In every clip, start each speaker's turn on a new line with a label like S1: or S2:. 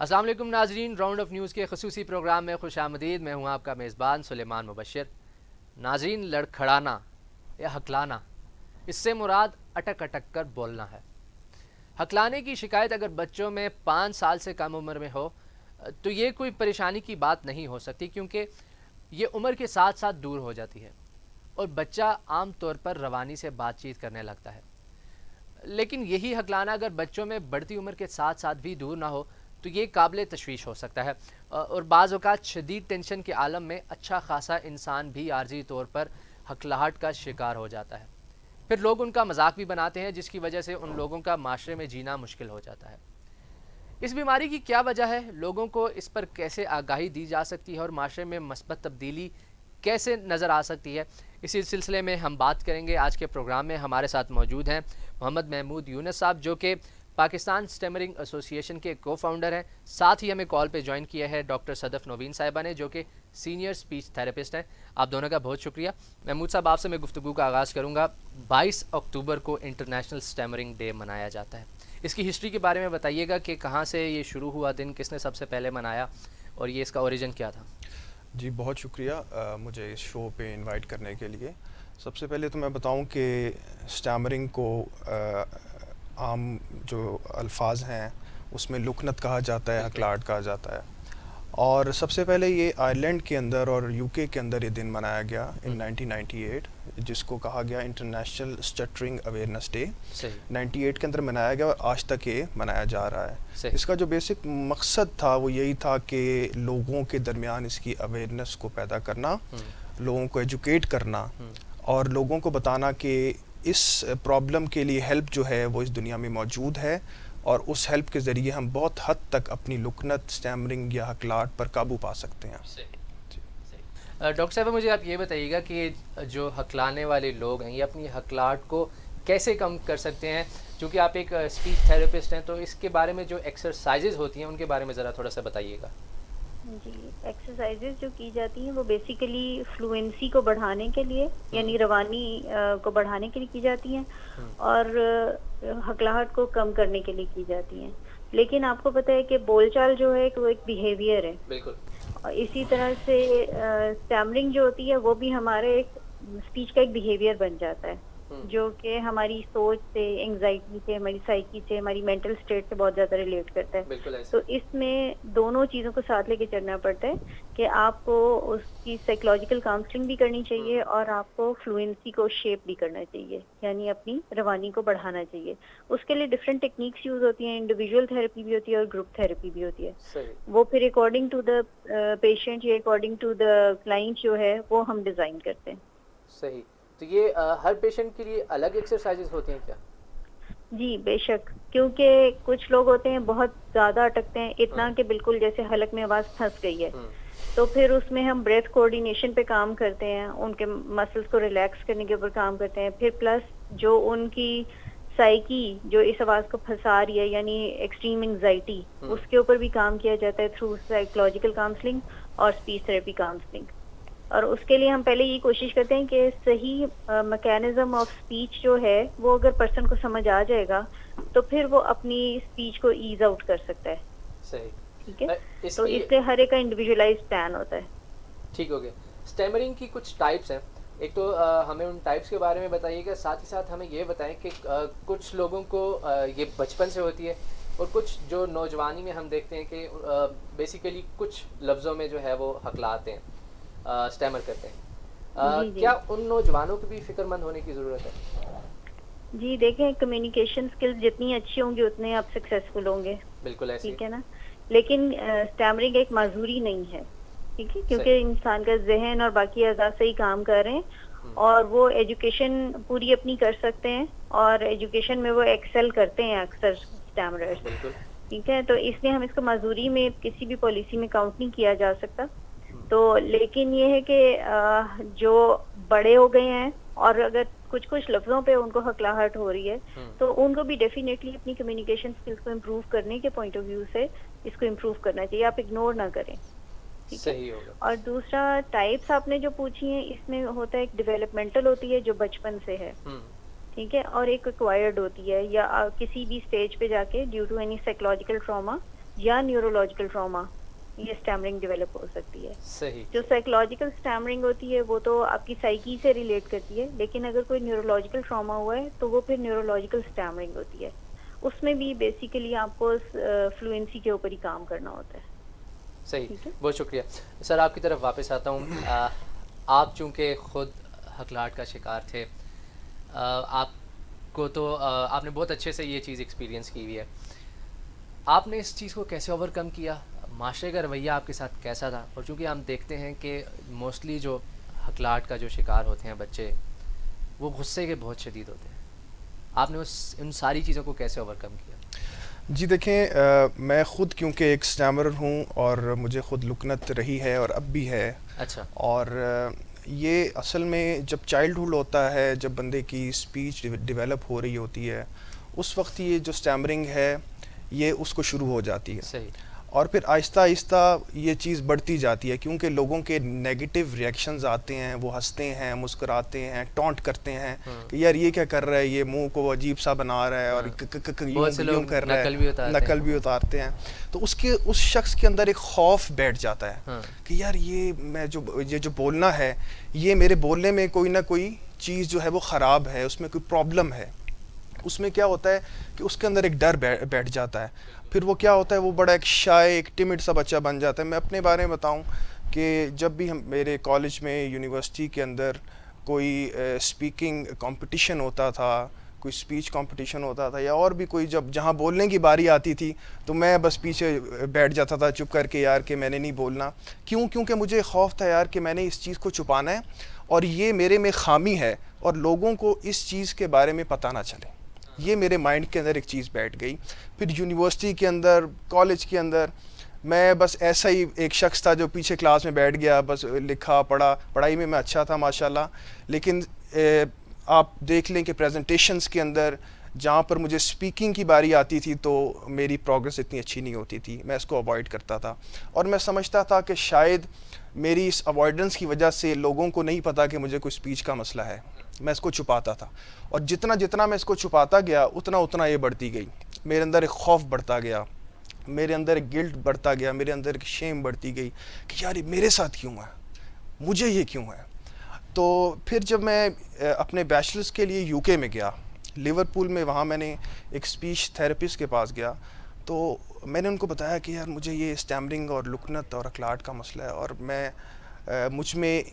S1: अस्सलाम वालेकुम नाजरीन, राउंड ऑफ न्यूज़ के खसूसी प्रोग्राम में खुश आमदीद। मैं हूँ आपका मेज़बान सुलेमान मुबशर। नाजरीन, लड़खड़ाना या हकलाना, इससे मुराद अटक अटक कर बोलना है। हकलाने की शिकायत अगर बच्चों में 5 साल से कम उम्र में हो तो ये कोई परेशानी की बात नहीं हो सकती, क्योंकि ये उम्र के साथ साथ दूर हो जाती है और बच्चा आम तौर पर रवानी से बातचीत करने लगता है। लेकिन यही हकलाना अगर बच्चों में बढ़ती उम्र के साथ साथ भी दूर ना हो तो ये काबिल तशवीश हो सकता है, और बाज़ औक़ात शदीद टेंशन के आलम में अच्छा खासा इंसान भी आर्जी तौर पर हकलाहट का शिकार हो जाता है। फिर लोग उनका मजाक भी बनाते हैं, जिसकी वजह से उन लोगों का माशरे में जीना मुश्किल हो जाता है। इस बीमारी की क्या वजह है, लोगों को इस पर कैसे आगाही दी जा सकती है और माशरे में मस्बत तब्दीली कैसे नज़र आ सकती है, इसी सिलसिले में हम बात करेंगे। आज के प्रोग्राम में हमारे साथ मौजूद हैं मोहम्मद महमूद यूनुस साहब, जो कि पाकिस्तान स्टैमरिंग एसोसिएशन के को फाउंडर हैं। साथ ही हमें कॉल पे ज्वाइन किया है डॉक्टर सदफ़ नवीन साहिबा ने, जो कि सीनियर स्पीच थेरेपिस्ट हैं। आप दोनों का बहुत शुक्रिया। महमूद साहब, आपसे मैं गुफ्तगू का आगाज़ करूँगा। 22 अक्टूबर को इंटरनेशनल स्टैमरिंग डे मनाया जाता है। इसकी हिस्ट्री के बारे में बताइएगा कि कहाँ से ये शुरू हुआ, दिन किसने सबसे पहले मनाया और ये इसका ओरिजिन क्या था।
S2: जी, बहुत शुक्रिया मुझे इस शो पे इनवाइट करने के लिए। सबसे पहले तो मैं बताऊं कि स्टैमरिंग को आम जो अल्फाज हैं उसमें लुकनत कहा जाता है, हकलाहट कहा जाता है। और सबसे पहले ये आयरलैंड के अंदर और यूके के अंदर ये दिन मनाया गया इन 1998, जिसको कहा गया इंटरनेशनल स्टटरिंग अवेयरनेस डे। 98 के अंदर मनाया गया और आज तक ये मनाया जा रहा है। इसका जो बेसिक मकसद था वो यही था कि लोगों के दरमियान इसकी अवेयरनेस को पैदा करना, लोगों को एजुकेट करना और लोगों को बताना कि इस प्रॉब्लम के लिए हेल्प जो है वो इस दुनिया में मौजूद है और उस हेल्प के ज़रिए हम बहुत हद तक अपनी लुकनत, स्टैमरिंग या हकलाहट पर काबू पा सकते हैं।
S1: डॉक्टर साहब, मुझे आप ये बताइएगा कि जो हकलाने वाले लोग हैं ये अपनी हकलाहट को कैसे कम कर सकते हैं। क्योंकि आप एक स्पीच थेरेपिस्ट हैं, तो इसके बारे में जो एक्सरसाइजेज होती हैं उनके बारे में ज़रा थोड़ा सा बताइएगा।
S3: जी, एक्सरसाइजेज जो की जाती हैं वो बेसिकली फ्लुएंसी को बढ़ाने के लिए, यानी रवानी को बढ़ाने के लिए की जाती हैं और हकलाहट को कम करने के लिए की जाती हैं। लेकिन आपको पता है कि बोलचाल जो है वो एक बिहेवियर है।
S1: बिल्कुल।
S3: और इसी तरह से स्टैमरिंग जो होती है वो भी हमारे एक स्पीच का एक बिहेवियर बन जाता है, जो कि हमारी सोच से, एंग्जाइटी से, हमारी साइकी से, हमारी मेंटल स्टेट से बहुत ज्यादा रिलेट करता है। तो इसमें दोनों चीजों को साथ लेके चलना पड़ता है कि आपको उसकी साइकोलॉजिकल काउंसलिंग भी करनी चाहिए और आपको फ्लुएंसी को शेप भी करना चाहिए, यानी अपनी रवानी को बढ़ाना चाहिए। उसके लिए डिफरेंट टेक्निक्स यूज होती हैं, इंडिविजुअल थेरेपी भी होती है और ग्रुप थेरेपी भी होती है। वो फिर अकॉर्डिंग टू द पेशेंट या अकॉर्डिंग टू द क्लाइंट जो है वो हम डिजाइन करते हैं।
S1: सही। तो ये हर पेशेंट के लिए अलग एक्सरसाइजेज होती हैं क्या?
S3: जी बेशक, क्योंकि कुछ लोग होते हैं बहुत ज्यादा अटकते हैं, इतना कि बिल्कुल जैसे हलक में आवाज फंस गई है। तो फिर उसमें हम ब्रेथ कोऑर्डिनेशन पे काम करते हैं, उनके मसल्स को रिलैक्स करने के ऊपर काम करते हैं। फिर प्लस जो उनकी साइकी जो इस आवाज को फंसा रही है, यानी एक्सट्रीम एंजाइटी, उसके ऊपर भी काम किया जाता है थ्रू साइकोलॉजिकल काउंसलिंग और स्पीच थेरेपी काउंसलिंग। और उसके लिए हम पहले ये कोशिश करते हैं कि सही मैकेनिज्म ऑफ स्पीच जो है वो अगर पर्सन को समझ आ जाएगा तो फिर वो अपनी स्पीच को ईज आउट कर सकता है।
S1: सही।
S3: ठीक है, तो इससे हर एक का इंडिविजुअलाइज प्लान होता है।
S1: ठीक हो गया। स्टैमरिंग की कुछ टाइप्स हैं, एक तो हमें उन टाइप्स के बारे में बताइएगा, साथ ही साथ हमें ये बताएं कि कुछ लोगों को ये बचपन से होती है और कुछ जो नौजवानी में हम देखते हैं कि बेसिकली कुछ लफ्ज़ों में जो है वो हकलाते हैं, स्टैमर करते हैं। क्या उन नौजवानों को भी फिक्रमंद होने की ज़रूरत है?
S3: जी देखें, कम्युनिकेशन स्किल्स जितनी अच्छी होंगी उतने आप सक्सेसफुल होंगे।
S1: बिल्कुल ऐसे।
S3: ठीक है ना, लेकिन स्टैमरिंग एक माजूरी नहीं है। ठीक है, क्योंकि इंसान का जहन और बाकी अज़ा से ही काम कर रहे हैं और वो एजुकेशन पूरी अपनी कर सकते हैं और एजुकेशन में वो एक्सेल करते हैं अक्सर स्टैमरर्स। ठीक है, तो इसलिए हम इसको माजूरी में किसी भी पॉलिसी में काउंट नहीं किया जा सकता। तो लेकिन ये है कि जो बड़े हो गए हैं और अगर कुछ कुछ लफ्जों पे उनको हकलाहट हो रही है तो उनको भी डेफिनेटली अपनी कम्युनिकेशन स्किल्स को इम्प्रूव करने के पॉइंट ऑफ व्यू से इसको इम्प्रूव करना चाहिए, आप इग्नोर ना करें।
S1: सही होगा।
S3: और दूसरा टाइप्स आपने जो पूछी है, इसमें होता है एक डेवलपमेंटल होती है जो बचपन से है, ठीक है, और एक एक्वायर्ड होती है या किसी भी स्टेज पे जाके due to any psychological trauma या न्यूरोलॉजिकल ट्रॉमा, ये स्टैमरिंग डेवलप हो सकती है।
S1: सही।
S3: जो साइकोलॉजिकल स्टैमरिंग होती है वो तो आपकी साइकी से रिलेट करती है, लेकिन अगर कोई न्यूरोलॉजिकल ट्रॉमा हुआ है तो वो फिर न्यूरोलॉजिकल स्टैमरिंग होती है। उसमें भी बेसिकली आपको फ्लुएंसी के ऊपर ही काम करना होता है।
S1: सही,
S3: ठीक है।
S1: बहुत शुक्रिया सर। आपकी तरफ वापस आता हूँ। आप चूँकि ख़ुद हकलाहट का शिकार थे, आपको तो आपने बहुत अच्छे से ये चीज़ एक्सपीरियंस की हुई है। आपने इस चीज़ को कैसे ओवरकम किया? माशरे का रवैया आपके साथ कैसा था? और चूँकि हम देखते हैं कि मोस्टली जो हकलाहट का जो शिकार होते हैं बच्चे, वो गुस्से के बहुत शदीद होते हैं। आपने उन सारी चीज़ों को कैसे ओवरकम किया?
S2: जी देखें, मैं ख़ुद क्योंकि एक स्टैमरर हूँ और मुझे ख़ुद लुकनत रही है और अब भी है।
S1: अच्छा।
S2: और ये असल में जब चाइल्डहुड होता है, जब बंदे की स्पीच डेवलप हो रही होती है, उस वक्त ये जो स्टैमरिंग है ये उसको शुरू हो जाती है।
S1: सही।
S2: और फिर आहिस्ता आहिस्ता ये चीज़ बढ़ती जाती है, क्योंकि लोगों के नेगेटिव रिएक्शंस आते हैं, वो हंसते हैं, मुस्कुराते हैं, टॉन्ट करते हैं कि यार ये क्या कर रहा है, ये मुंह को अजीब सा बना रहा है और यूं कर रहा है, नकल भी उतारते हैं। तो उस शख्स के अंदर एक खौफ बैठ जाता है कि यार ये जो बोलना है, ये मेरे बोलने में कोई ना कोई चीज़ जो है वो ख़राब है, उसमें कोई प्रॉब्लम है। उसमें क्या होता है कि उसके अंदर एक डर बैठ जाता है। फिर वो क्या होता है, वो बड़ा एक शाय, एक टिमिड सा बच्चा बन जाता है। मैं अपने बारे में बताऊं कि जब भी हम मेरे कॉलेज में, यूनिवर्सिटी के अंदर कोई स्पीकिंग कंपटीशन होता था, कोई स्पीच कंपटीशन होता था, या और भी कोई जहाँ बोलने की बारी आती थी, तो मैं बस पीछे बैठ जाता था चुप करके, यार कि मैंने नहीं बोलना। क्योंकि मुझे खौफ था यार कि मैंने इस चीज़ को छुपाना है और ये मेरे में खामी है और लोगों को इस चीज़ के बारे में पता ना चले। ये मेरे माइंड के अंदर एक चीज़ बैठ गई। फिर यूनिवर्सिटी के अंदर, कॉलेज के अंदर मैं बस ऐसा ही एक शख्स था जो पीछे क्लास में बैठ गया, बस लिखा पढ़ा। पढ़ाई में मैं अच्छा था माशाल्लाह, लेकिन आप देख लें कि प्रेजेंटेशंस के अंदर जहाँ पर मुझे स्पीकिंग की बारी आती थी तो मेरी प्रोग्रेस इतनी अच्छी नहीं होती थी। मैं इसको अवॉइड करता था और मैं समझता था कि शायद मेरी इस अवॉइडेंस की वजह से लोगों को नहीं पता कि मुझे कोई स्पीच का मसला है। मैं इसको छुपाता था और जितना मैं इसको छुपाता गया उतना ये बढ़ती गई। मेरे अंदर एक खौफ बढ़ता गया, मेरे अंदर एक गिल्ट बढ़ता गया, मेरे अंदर एक शेम बढ़ती गई कि यार मेरे साथ क्यों है, मुझे ये क्यों है। तो फिर जब मैं अपने बैचलर्स के लिए यूके में गया, लिवरपूल में, वहाँ मैंने एक स्पीच थेरेपिस्ट के पास गया, तो मैंने उनको बताया कि यार मुझे ये स्टैमरिंग और लुकनत और हकलाहट का मसला है और मुझ में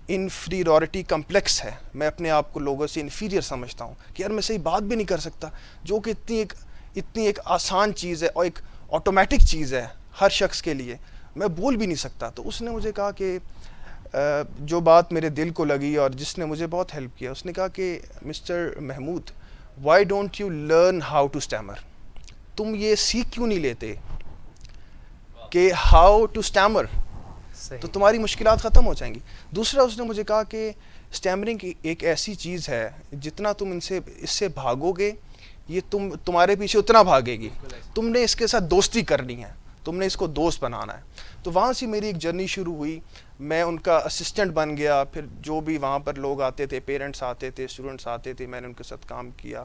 S2: इन्फीरियरिटी कम्प्लेक्स है। मैं अपने आप को लोगों से इन्फीरियर समझता हूँ कि यार मैं सही बात भी नहीं कर सकता, जो कि इतनी एक आसान चीज़ है और एक ऑटोमेटिक चीज़ है हर शख्स के लिए, मैं बोल भी नहीं सकता। तो उसने मुझे कहा कि जो बात मेरे दिल को लगी और जिसने मुझे बहुत हेल्प किया, उसने कहा कि mister Mahmood, why don't you learn how to stammer? तुम ये सीख क्यों नहीं लेते कि हाउ टू स्टैमर, तो तुम्हारी मुश्किलात ख़त्म हो जाएंगी। दूसरा, उसने मुझे कहा कि स्टैमरिंग एक ऐसी चीज़ है, जितना तुम इससे भागोगे, ये तुम्हारे पीछे उतना भागेगी। तुमने इसके साथ दोस्ती करनी है, तुमने इसको दोस्त बनाना है। तो वहाँ से मेरी एक जर्नी शुरू हुई। मैं उनका असिस्टेंट बन गया। फिर जो भी वहाँ पर लोग आते थे, पेरेंट्स आते थे, स्टूडेंट्स आते थे, मैंने उनके साथ काम किया।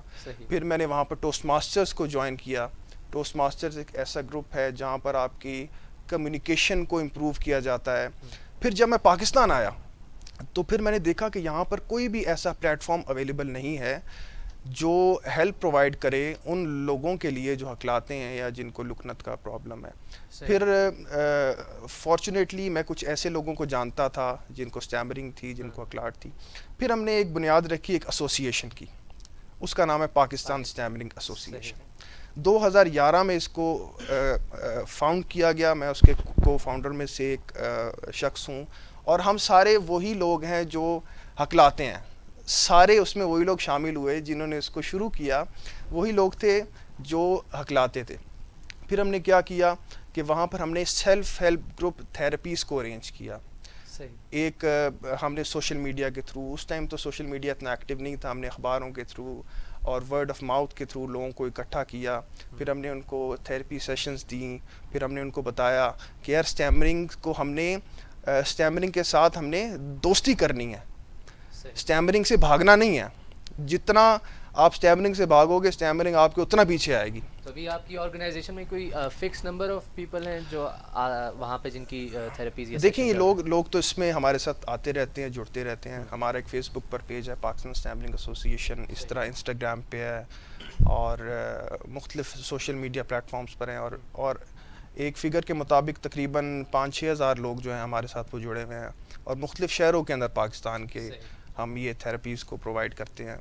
S2: फिर मैंने वहाँ पर टोस्ट मास्टर्स को ज्वाइन किया। टोस्ट मास्टर्स एक ऐसा ग्रुप है जहाँ पर आपकी कम्युनिकेशन को इम्प्रूव किया जाता है। फिर जब मैं पाकिस्तान आया तो फिर मैंने देखा कि यहाँ पर कोई भी ऐसा प्लेटफॉर्म अवेलेबल नहीं है जो हेल्प प्रोवाइड करे उन लोगों के लिए जो हकलाते हैं या जिनको लुकनत का प्रॉब्लम है। फिर फॉर्चुनेटली मैं कुछ ऐसे लोगों को जानता था जिनको स्टैमरिंग थी, जिनको हकलाहट थी। फिर हमने एक बुनियाद रखी एक एसोसिएशन की, उसका नाम है पाकिस्तान स्टैमरिंग एसोसिएशन। 2011 में इसको फाउंड किया गया। मैं उसके को फाउंडर में से एक शख्स हूँ और हम सारे वही लोग हैं जो हकलाते हैं। सारे उसमें वही लोग शामिल हुए जिन्होंने इसको शुरू किया, वही लोग थे जो हकलाते थे। फिर हमने क्या किया कि वहाँ पर हमने सेल्फ हेल्प ग्रुप थेरेपीज़ को अरेंज किया। एक हमने सोशल मीडिया के थ्रू, उस टाइम तो सोशल मीडिया इतना एक्टिव नहीं था, हमने अखबारों के थ्रू और वर्ड ऑफ माउथ के थ्रू लोगों को इकट्ठा किया। फिर हमने उनको थेरेपी सेशंस दी। फिर हमने उनको बताया कि यार स्टैमरिंग के साथ हमने दोस्ती करनी है, स्टैमरिंग से भागना नहीं है। जितना आप स्टैमरिंग से भागोगे, स्टैमरिंग आपके उतना पीछे आएगी।
S1: तो अभी आपकी ऑर्गेनाइजेशन में कोई फिक्स नंबर ऑफ पीपल हैं जो वहाँ पे जिनकी थेरेपीज?
S2: देखिए ये लोग तो इसमें हमारे साथ आते रहते हैं, जुड़ते रहते हैं। हमारा एक फेसबुक पर पेज है, पाकिस्तान स्टैमरिंग एसोसिएशन, इस तरह इंस्टाग्राम पे है और मुख्तलिफ सोशल मीडिया प्लेटफॉर्म्स पर हैं। और एक फ़िगर के मुताबिक तकरीबन 5-6 हज़ार लोग जो हैं हमारे साथ वो जुड़े हुए हैं और मुख्तलिफ शहरों के अंदर पाकिस्तान के हम ये थेरेपीज़ को प्रोवाइड करते हैं।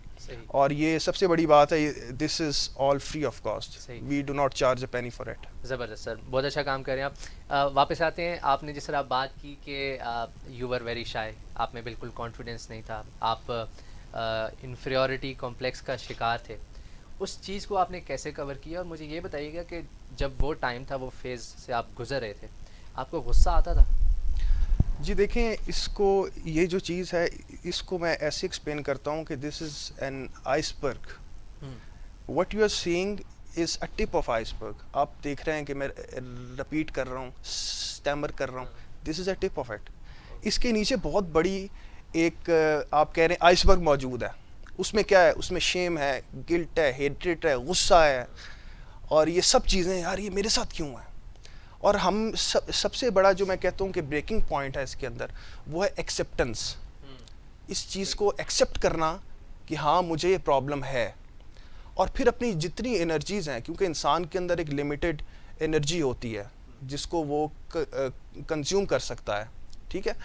S2: और ये सबसे बड़ी बात है, this is all free of cost, we do not charge a penny for it.
S1: ज़बरदस्त सर, बहुत अच्छा काम कर रहे हैं आप। वापस आते हैं, आपने जिस तरह बात की कि यू वर वेरी शाय, आप में बिल्कुल कॉन्फिडेंस नहीं था, आप इन्फीरियॉरिटी कॉम्प्लेक्स का शिकार थे। उस चीज़ को आपने कैसे कवर किया? और मुझे ये बताइएगा कि जब वो टाइम था, वो फेज़ से आप गुजर रहे थे, आपको गुस्सा आता था?
S2: जी देखें, इसको, ये जो चीज़ है इसको मैं ऐसे एक्सप्लेन करता हूँ कि this is an iceberg. What you are seeing is a tip of iceberg. आप देख रहे हैं कि मैं रिपीट कर रहा हूँ, स्टैमर कर रहा हूँ, this is a tip of it. इसके नीचे बहुत बड़ी एक आप कह रहे हैं आइसबर्ग मौजूद है। उसमें क्या है? उसमें शेम है, गिल्ट है, हेट्रेट है, गुस्सा है और ये सब चीज़ें, यार ये मेरे साथ क्यों है। और हम सबसे बड़ा जो मैं कहता हूँ कि ब्रेकिंग पॉइंट है इसके अंदर, वो है एक्सेप्टेंस। इस चीज़ को एक्सेप्ट करना कि हाँ मुझे ये प्रॉब्लम है, और फिर अपनी जितनी एनर्जीज़ हैं, क्योंकि इंसान के अंदर एक लिमिटेड एनर्जी होती है जिसको वो कंज्यूम कर सकता है, ठीक है।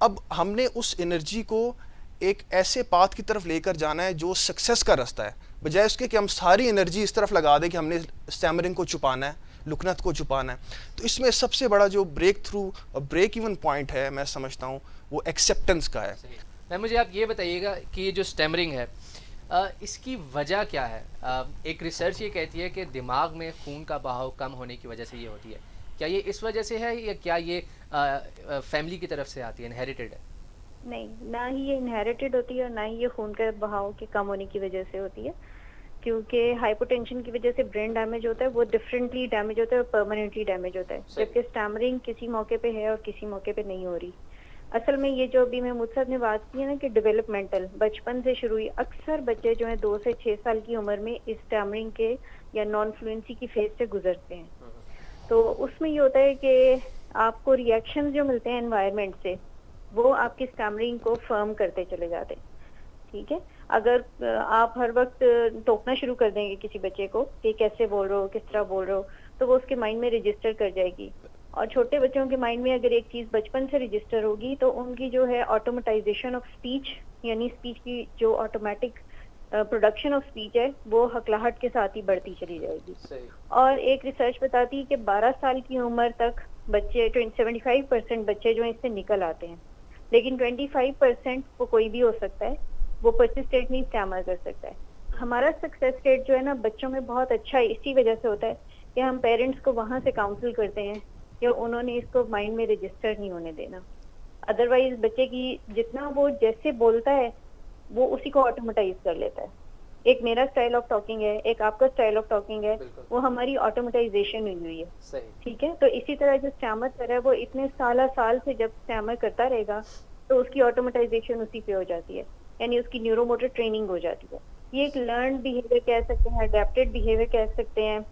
S2: अब हमने उस एनर्जी को एक ऐसे पाथ की तरफ लेकर जाना है जो सक्सेस का रास्ता है, बजाय उसके कि हम सारी एनर्जी इस तरफ लगा दें कि हमने स्टैमरिंग को छुपाना है, लुकनत को छुपाना है। तो इसमें सबसे बड़ा जो ब्रेक थ्रू और ब्रेक इवन पॉइंट है, मैं समझता हूँ वो एक्सेप्टेंस का है।
S1: मैं, मुझे आप ये बताइएगा कि ये जो स्टैमरिंग है, इसकी वजह क्या है? एक रिसर्च ये कहती है कि दिमाग में खून का बहाव कम होने की वजह से ये होती है। क्या ये इस वजह से है या क्या ये फैमिली की तरफ से आती है, इनहेरिटेड है?
S3: नहीं, ना ही ये इनहेरिटेड होती है और ना ही ये खून के बहाव के कम होने की वजह से होती है, क्योंकि हाइपोटेंशन की वजह से ब्रेन डैमेज होता है, वो डिफरेंटली डैमेज होता है और परमानेंटली डैमेज होता है, जबकि स्टैमरिंग किसी मौके पे है और किसी मौके पे नहीं हो रही। असल में ये जो अभी महमूद साहब ने बात की है ना कि डेवलपमेंटल बचपन से शुरू हुई, अक्सर बच्चे जो हैं 2 से 6 साल की उम्र में इस स्टैमरिंग के या नॉन फ्लुएंसी की फेज से गुजरते हैं। तो उसमें ये होता है कि आपको रिएक्शंस जो मिलते हैं एनवायरनमेंट से, वो आपकी स्टैमरिंग को फर्म करते चले जाते हैं, ठीक है। अगर आप हर वक्त टोकना शुरू कर देंगे किसी बच्चे को कि कैसे बोल रहे हो, किस तरह बोल रहे हो, तो वो उसके माइंड में रजिस्टर कर जाएगी। और छोटे बच्चों के माइंड में अगर एक चीज बचपन से रजिस्टर होगी तो उनकी जो है ऑटोमेटाइजेशन ऑफ स्पीच, यानी स्पीच की जो ऑटोमेटिक प्रोडक्शन ऑफ स्पीच है, वो हकलाहट के साथ ही बढ़ती चली जाएगी। और एक रिसर्च बताती है कि 12 साल की उम्र तक बच्चे 75% बच्चे जो है इससे निकल आते हैं, लेकिन 25% वो कोई भी हो सकता है, वो परसिस्टेंटली स्टैमर कर सकता है। हमारा सक्सेस रेट जो है ना बच्चों में बहुत अच्छा इसी वजह से होता है कि हम पेरेंट्स को वहां से काउंसिल करते हैं कि उन्होंने इसको माइंड में रजिस्टर नहीं होने देना। अदरवाइज बच्चे की जितना वो जैसे बोलता है वो उसी को ऑटोमेटाइज कर लेता है। एक मेरा स्टाइल ऑफ टॉकिंग है, एक आपका स्टाइल ऑफ टॉकिंग है, वो हमारी ऑटोमेटाइजेशन हुई है, ठीक है। तो इसी तरह जो स्टैमर कर रहा है वो इतने साल से जब स्टैमर करता रहेगा तो उसकी ऑटोमेटाइजेशन उसी पे हो जाती है, यानी उसकी न्यूरोमोटर ट्रेनिंग हो जाती है। ये एक लर्न बिहेवियर कह सकते हैं, अडेप्टेड बिहेवियर कह सकते हैं,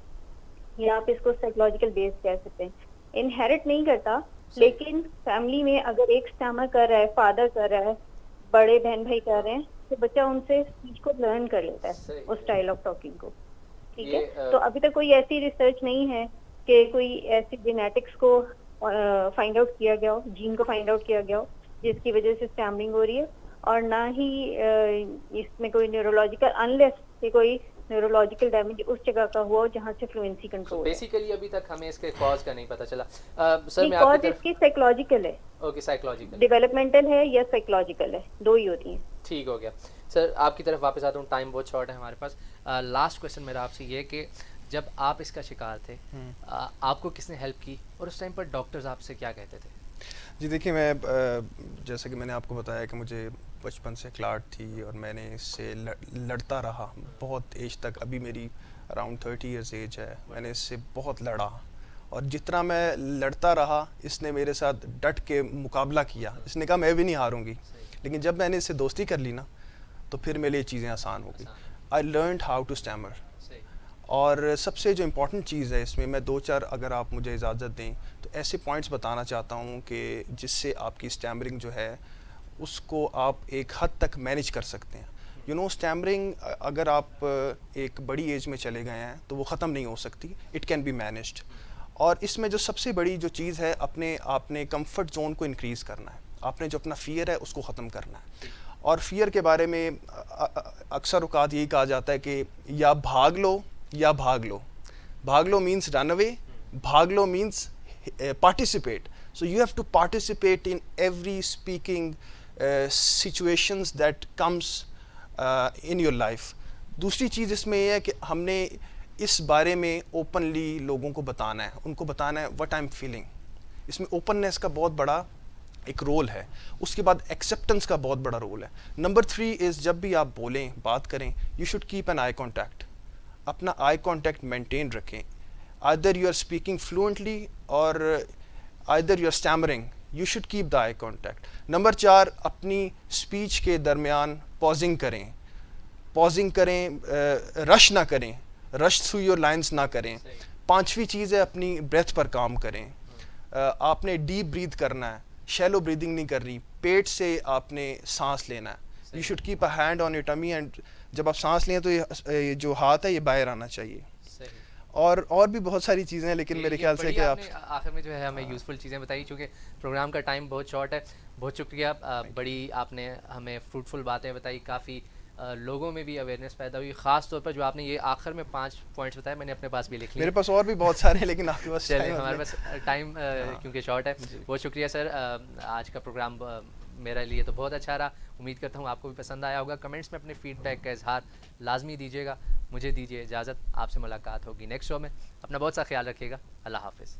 S3: या आप इसको साइकोलॉजिकल बेस कह सकते हैं। इनहेरिट नहीं करता, लेकिन फैमिली में अगर एक स्टैमर कर रहा है, फादर कर रहा है, बड़े बहन भाई कर रहे हैं, तो बच्चा उनसे स्पीच को लर्न कर लेता है, उस स्टाइल ऑफ टॉकिंग को, ठीक है। तो अभी तक कोई ऐसी रिसर्च नहीं है कि कोई ऐसी जेनेटिक्स को फाइंड आउट किया गया हो, जीन को फाइंड आउट किया गया हो जिसकी वजह से स्टैमरिंग हो रही है, और ना ही इसमें कोई न्यूरोलॉजिकल, अनलेस कि कोई न्यूरोलॉजिकल डैमेज उस जगह का हुआ जहां से फ्लुएंसी कंट्रोल।
S1: बेसिकली अभी तक हमें इसके कॉज का नहीं पता चला। सर मैं
S3: कॉज इसकी साइकोलॉजिकल है।
S1: ओके, साइकोलॉजिकल,
S3: डेवलपमेंटल है या साइकोलॉजिकल है, दो ही होती हैं।
S1: ठीक हो गया। सर आपकी तरफ वापस आता हूँ, टाइम बहुत शॉर्ट है हमारे पास। लास्ट क्वेश्चन मेरा आपसे ये कि जब आप इसका शिकार थे, आपको किसने हेल्प की और उस टाइम पर डॉक्टर्स आपसे क्या कहते थे?
S2: जी देखिए, मैं जैसे कि मैंने आपको बताया कि मुझे बचपन से क्लाट थी और मैंने इससे लड़ता रहा बहुत एज तक। अभी मेरी अराउंड 30 ईयर्स एज है। मैंने इससे बहुत लड़ा और जितना मैं लड़ता रहा इसने मेरे साथ डट के मुकाबला किया। इसने कहा मैं भी नहीं हारूंगी, लेकिन जब मैंने इससे दोस्ती कर ली ना तो फिर मेरे लिए चीज़ें आसान हो गई। I learned how to stammer.
S1: सही।
S2: और सबसे जो इम्पोर्टेंट चीज़ है इसमें, मैं 2-4 अगर आप मुझे इजाज़त दें तो ऐसे पॉइंट्स बताना चाहता हूँ कि जिससे आपकी स्टैमरिंग जो है उसको आप एक हद तक मैनेज कर सकते हैं। यू नो, स्टैमरिंग अगर आप एक बड़ी एज में चले गए हैं तो वो ख़त्म नहीं हो सकती, इट कैन बी मैनेज्ड। और इसमें जो सबसे बड़ी जो चीज़ है, आपने कंफर्ट जोन को इंक्रीज़ करना है, आपने जो अपना फ़ियर है उसको ख़त्म करना है। और फ़ियर के बारे में अक्सर औकात यही कहा जाता है कि या भाग लो या भाग लो। भाग लो मीन्स रन अवे, भाग लो means participate. So you have to participate in every speaking situations that comes in your life. दूसरी चीज़ इसमें यह है कि हमने इस बारे में ओपनली लोगों को बताना है, उनको बताना है व्हाट आई एम फीलिंग। इसमें ओपननेस का बहुत बड़ा एक रोल है। उसके बाद एक्सेप्टेंस का बहुत बड़ा रोल है। नंबर 3 इज़, जब भी आप बोलें, बात करें, you should keep an eye contact. अपना आई कॉन्टैक्ट मेंटेन रखें। either you are speaking fluently or either you are stammering, you should keep the eye contact. Number 4, अपनी स्पीच के दरमियान पॉजिंग करें, रश ना करें, रश थ्रू योर लाइंस ना करें। 5वीं चीज़ है, अपनी ब्रेथ पर काम करें। आपने डीप ब्रीथ करना है, शैलो ब्रीदिंग नहीं करनी, पेट से आपने सांस लेना है। You should keep a hand on your tummy, and जब आप सांस लें तो ये जो हाथ है ये बाहर आना चाहिए। और भी बहुत सारी चीज़ें हैं, लेकिन मेरे ख्याल से कि आप
S1: आखिर में जो है हमें यूज़फुल चीज़ें बताई, क्योंकि प्रोग्राम का टाइम बहुत शॉर्ट है। बहुत शुक्रिया, बड़ी आपने हमें फ्रूटफुल बातें बताई, काफ़ी लोगों में भी अवेयरनेस पैदा हुई। ख़ास तौर पर जो आपने ये आखिर में 5 पॉइंट्स बताए, मैंने अपने पास भी लिख लिए।
S2: मेरे पास और भी बहुत सारे हैं, लेकिन आपके पास
S1: हमारे पास टाइम क्योंकि शॉर्ट है। बहुत शुक्रिया सर, आज का प्रोग्राम मेरे लिए तो बहुत अच्छा रहा। उम्मीद करता हूँ आपको भी पसंद आया होगा। कमेंट्स में अपने फीडबैक का इजहार लाजमी दीजिएगा। मुझे दीजिए इजाज़त, आपसे मुलाकात होगी नेक्स्ट शो में। अपना बहुत सा ख्याल रखिएगा। अल्लाह हाफिज़।